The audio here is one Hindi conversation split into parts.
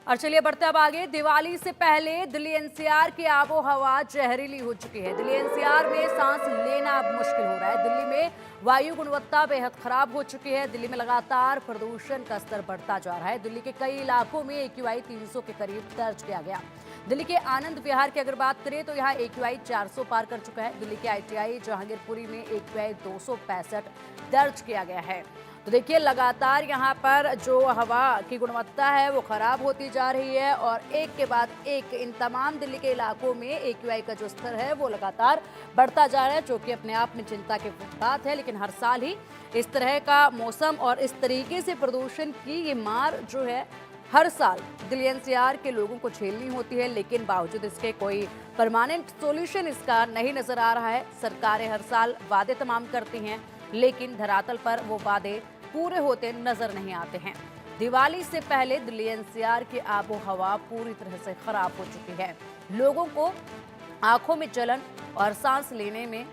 और चलिए बढ़ते अब आगे। दिवाली से पहले दिल्ली एनसीआर की आबो हवा जहरीली हो चुकी है। दिल्ली एनसीआर में सांस लेना अब मुश्किल हो रहा है। दिल्ली में वायु गुणवत्ता बेहद खराब हो चुकी है। दिल्ली में लगातार प्रदूषण का स्तर बढ़ता जा रहा है। दिल्ली के कई इलाकों में एक्यूआई 300 के करीब दर्ज किया गया। दिल्ली के आनंद विहार की अगर बात करें तो यहाँ एक्यूआई 400 पार कर चुका है। दिल्ली के आईटीआई जहांगीरपुरी में एक्यूआई 265 दर्ज किया गया है। तो देखिए लगातार यहाँ पर जो हवा की गुणवत्ता है वो खराब होती जा रही है और एक के बाद एक इन तमाम दिल्ली के इलाकों में एक्यूआई का जो स्तर है वो लगातार बढ़ता जा रहा है, जो कि अपने आप में चिंता की बात है। लेकिन हर साल ही इस तरह का मौसम और इस तरीके से प्रदूषण की ये मार जो है हर साल दिल्ली एनसीआर के लोगों को झेलनी होती है। लेकिन बावजूद इसके कोई परमानेंट सॉल्यूशन इसका नहीं नजर आ रहा है। सरकारें हर साल वादे तमाम करती हैं, लेकिन धरातल पर वो वादे पूरे होते नजर नहीं आते हैं। दिवाली से पहले दिल्ली एनसीआर की आबो हवा पूरी तरह से खराब हो चुकी है। लोगों को आंखों में जलन और सांस लेने में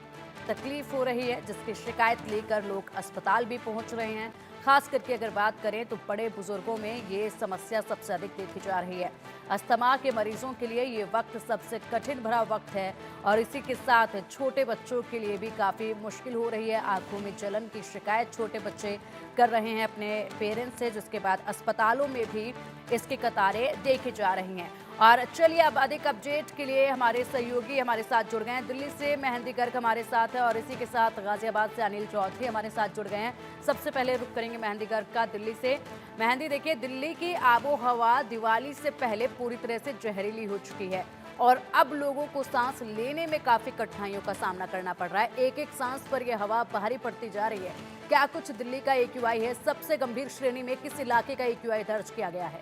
तकलीफ हो रही है, जिसकी शिकायत लेकर लोग अस्पताल भी पहुंच रहे हैं। खास करके अगर बात करें तो बड़े बुजुर्गों में ये समस्या सबसे अधिक देखी जा रही है। अस्थमा के मरीजों के लिए ये वक्त सबसे कठिन भरा वक्त है और इसी के साथ छोटे बच्चों के लिए भी काफ़ी मुश्किल हो रही है। आंखों में जलन की शिकायत छोटे बच्चे कर रहे हैं अपने पेरेंट्स से, जिसके बाद अस्पतालों में भी इसकी कतारें देखी जा रही हैं। और चलिए अब अधिक अपडेट के लिए हमारे सहयोगी हमारे साथ जुड़ गए हैं। दिल्ली से मेहंदी गर्ग हमारे साथ है और इसी के साथ गाजियाबाद से अनिल चौधरी हमारे साथ जुड़ गए हैं। सबसे पहले रुख करेंगे मेहंदी गर्ग का दिल्ली से। मेहंदी, देखिए दिल्ली की आबो हवा दिवाली से पहले पूरी तरह से जहरीली हो चुकी है और अब लोगों को सांस लेने में काफी कठिनाइयों का सामना करना पड़ रहा है। एक एक सांस पर यह हवा भारी पड़ती जा रही है। क्या कुछ दिल्ली का एक्यूआई है? सबसे गंभीर श्रेणी में किस इलाके का एक्यूआई दर्ज किया गया है?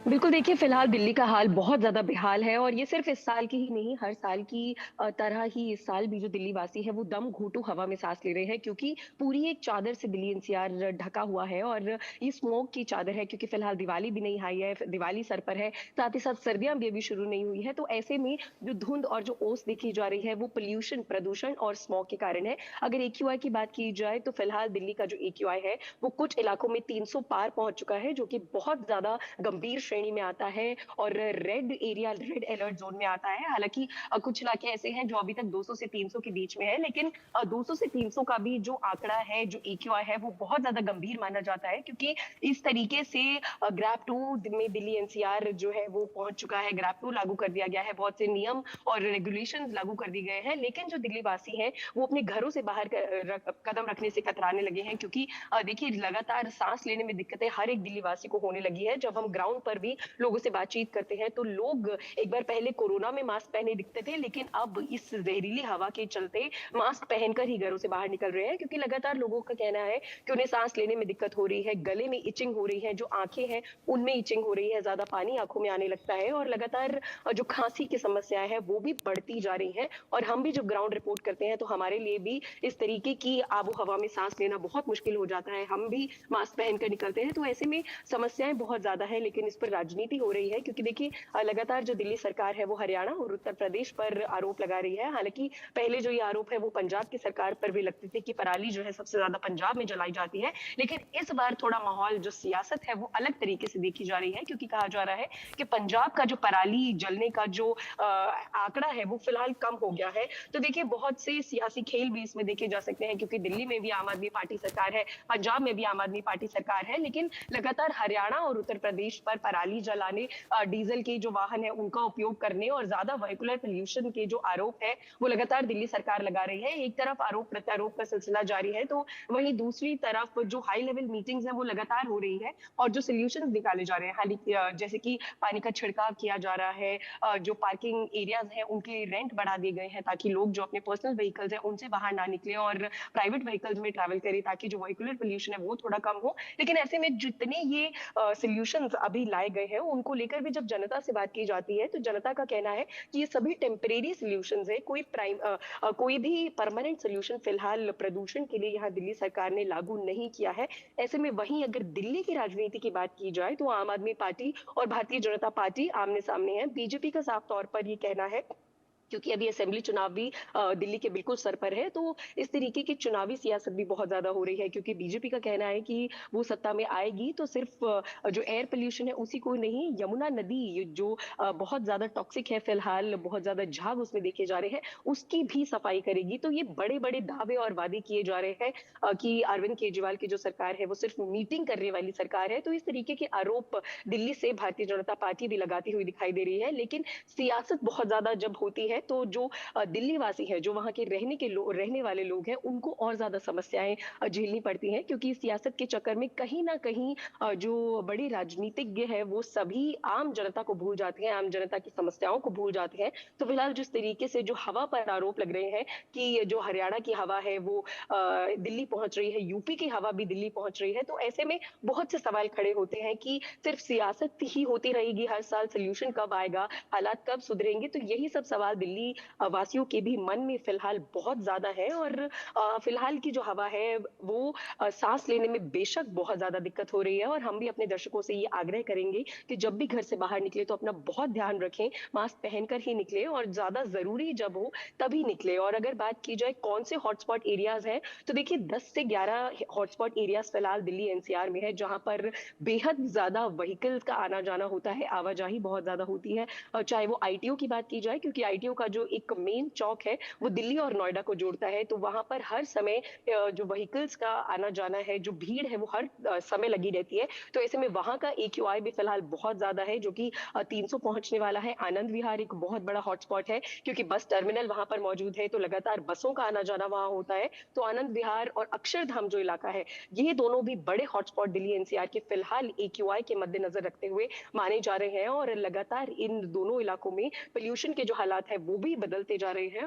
बिल्कुल देखिए, फिलहाल दिल्ली का हाल बहुत ज़्यादा बेहाल है और ये सिर्फ़ इस साल की ही नहीं, हर साल की तरह ही इस साल भी जो दिल्ली वासी है, वो दम घुटू हवा में साँस ले रहे हैं क्योंकि पूरी एक चादर से दिल्ली एनसीआर ढका हुआ है और ये स्मॉग की चादर है क्योंकि फिलहाल दिवाली भी नहीं आई है, दिवाली सर पर है, साथ ही साथ सर्दियाँ भी अभी शुरू नहीं हुई है। तो ऐसे में जो धुंध और जो ओस देखी जा रही है, वो पॉल्यूशन, प्रदूषण और स्मॉग के कारण है। अगर एक्यूआई की बात की जाए, तो फिलहाल दिल्ली का जो एक्यूआई है, वो कुछ इलाकों में 300 पार पहुँच चुका है, जो कि बहुत ज़्यादा गंभीर श्रेणी में आता है और red area, red alert zone में आता है। हालाँकि कुछ इलाके ऐसे हैं जो अभी तक 200 से 300 के बीच में है, लेकिन 200 से 300 का भी जो आंकड़ा है, जो एक्यूआई है, वो बहुत ज़्यादा गंभीर माना जाता है क्योंकि इस तरीके से ग्रैब 2 में दिल्ली एनसीआर जो है वो पहुँच चुका है। ग्रैब 2 लागू कर दिया गया है, बहुत से नियम और रेगुलेशंस लागू कर दिए गए हैं, लेकिन जो दिल्ली वासी हैं, वो अपने घरों से बाहर कदम रखने से कतराने लगे हैं क्योंकि देखिए लगातार सांस लेने में दिक्कतें हर एक दिल्ली वासी को होने लगी है। जब हम ग्राउंड पर भी लोगों से बातचीत करते हैं तो लोग एक बार पहले कोरोना में मास्क पहने दिखते थे, लेकिन अब इस जहरीली हवा के चलते मास्क पहनकर ही घरों से बाहर निकल रहे हैं क्योंकि लगातार लोगों का कहना है कि उन्हें सांस लेने में दिक्कत हो रही है, गले में इचिंग हो रही है, जो आंखें हैं उनमें इचिंग हो रही है, ज्यादा पानी आंखों में आने लगता है और लगातार जो खांसी की समस्या है वो भी बढ़ती जा रही है। और हम भी जब ग्राउंड रिपोर्ट करते हैं तो हमारे लिए भी इस तरीके की आबो हवा में सांस लेना बहुत मुश्किल हो जाता है। हम भी मास्क पहनकर निकलते हैं, तो ऐसे में समस्याएं बहुत ज्यादा है, लेकिन इस पर राजनीति हो रही है क्योंकि देखिए लगातार जो दिल्ली सरकार है वो हरियाणा और उत्तर प्रदेश पर आरोप लगा रही है। हालांकि पहले जो ये आरोप है वो पंजाब की सरकार पर भी लगते थे कि पराली जो है सबसे ज्यादा पंजाब में जलाई जाती है, लेकिन इस बार थोड़ा माहौल, जो सियासत है वो अलग तरीके से देखी जा रही है क्योंकि कहा जा रहा है कि पंजाब का जो पराली जलने का जो आंकड़ा है वो फिलहाल कम हो गया है। तो देखिए बहुत से सियासी खेल भी इसमें देखे जा सकते हैं क्योंकि दिल्ली में भी आम आदमी पार्टी सरकार है, पंजाब में भी आम आदमी पार्टी सरकार है, लेकिन लगातार हरियाणा और उत्तर प्रदेश पर पराली जलाने, डीजल के जो वाहन है उनका उपयोग करने और ज्यादा व्हीकुलर पोल्यूशन के जो आरोप है वो लगातार दिल्ली सरकार लगा रही है। एक तरफ आरोप प्रत्यारोप का सिलसिला जारी है, तो वहीं दूसरी तरफ जो हाई लेवल मीटिंग्स है वो लगातार हो रही है और जो सोल्यूशन निकाले जा रहे हैं, जैसे कि पानी का छिड़काव किया जा रहा है, जो पार्किंग एरियाज हैं उनके रेंट बढ़ा दिए गए हैं ताकि लोग जो अपने पर्सनल व्हीकल्स हैं उनसे बाहर ना निकले और प्राइवेट व्हीकल्स में ट्रैवल करें ताकि जो व्हीकुलर पोल्यूशन है वो थोड़ा कम हो। लेकिन ऐसे में जितने ये सॉल्यूशंस अभी लाए गए हैं उनको लेकर भी जब जनता से बात की जाती है तो जनता का कहना है कि ये सभी टेम्परेरी सॉल्यूशंस है, कोई भी परमानेंट सॉल्यूशन फिलहाल प्रदूषण के लिए यहाँ दिल्ली सरकार ने लागू नहीं किया है। ऐसे में वहीं अगर दिल्ली की राजनीति की बात की जाए तो आम आदमी पार्टी और भारतीय जनता पार्टी आमने सामने है। बीजेपी का साफ तौर पर ये कहना है क्योंकि अभी असेंबली चुनाव भी दिल्ली के बिल्कुल सर पर है, तो इस तरीके की चुनावी सियासत भी बहुत ज़्यादा हो रही है क्योंकि बीजेपी का कहना है कि वो सत्ता में आएगी तो सिर्फ जो एयर पॉल्यूशन है उसी को नहीं, यमुना नदी ये जो बहुत ज़्यादा टॉक्सिक है फिलहाल, बहुत ज़्यादा झाग उसमें देखे जा रहे हैं, उसकी भी सफाई करेगी। तो ये बड़े-बड़े दावे और वादे किए जा रहे हैं कि अरविंद केजरीवाल की जो सरकार है वो सिर्फ मीटिंग करने वाली सरकार है। तो इस तरीके के आरोप दिल्ली से भारतीय जनता पार्टी भी लगाती हुई दिखाई दे रही है। लेकिन सियासत बहुत ज़्यादा जब होती है तो जो दिल्ली वासी हैं, जो वहाँ के रहने वाले लोग हैं, उनको और ज़्यादा समस्याएँ झेलनी पड़ती हैं क्योंकि सियासत के चक्कर में कहीं न कहीं जो बड़े राजनीतिज्ञ हैं, वो सभी आम जनता को भूल जाते हैं, आम जनता की समस्याओं को भूल जाते हैं। तो फिलहाल जिस तरीके से जो हवा पर आरोप लग रहे हैं कि जो हरियाणा की हवा है वो दिल्ली पहुँच रही है, यूपी की हवा भी दिल्ली पहुँच रही है, तो ऐसे में बहुत से सवाल खड़े होते हैं कि सिर्फ सियासत ही होती रहेगी हर साल, सॉल्यूशन कब आएगा, हालात कब सुधरेंगे? तो यही सब सवाल दिल्ली वासियों के भी मन में फिलहाल बहुत ज़्यादा है और फिलहाल की जो हवा है वो साँस लेने में बेशक बहुत ज़्यादा दिक्कत हो रही है और हम भी अपने दर्शकों से ये आग्रह करेंगे कि जब भी घर से बाहर निकले तो अपना बहुत ध्यान रखें, मास्क पहनकर ही निकलें और ज़्यादा ज़रूरी जब हो तभी निकलें। और अगर बात की जाए कौन से हॉटस्पॉट एरियाज़ हैं, तो देखिए 10 से 11 हॉटस्पॉट एरियाज़ फिलहाल दिल्ली एनसीआर में है, जहाँ पर बेहद ज़्यादा व्हीकल्स का आना-जाना होता है, आवाजाही बहुत ज़्यादा होती है। चाहे वो आईटीओ की बात की जाए क्योंकि आईटीओ का जो एक मेन चौक है वो दिल्ली और नोएडा को जोड़ता है तो वहां पर हर समय जो व्हीकल्स का आना जाना है जो भीड़ है वो हर समय लगी रहती है तो ऐसे में वहां का एक्यूआई भी फिलहाल बहुत ज्यादा है जो कि 300 पहुंचने वाला है। आनंद विहार एक बहुत बड़ा हॉटस्पॉट है क्योंकि बस टर्मिनल वहां पर मौजूद है तो लगातार बसों का आना जाना वहां होता है। तो आनंद विहार और अक्षरधाम जो इलाका है ये दोनों भी बड़े हॉटस्पॉट दिल्ली एनसीआर के फिलहाल एक्यूआई के मद्देनजर रखते हुए माने जा रहे हैं और लगातार इन दोनों इलाकों में पोल्यूशन के जो हालात है वो भी बदलते जा रहे हैं।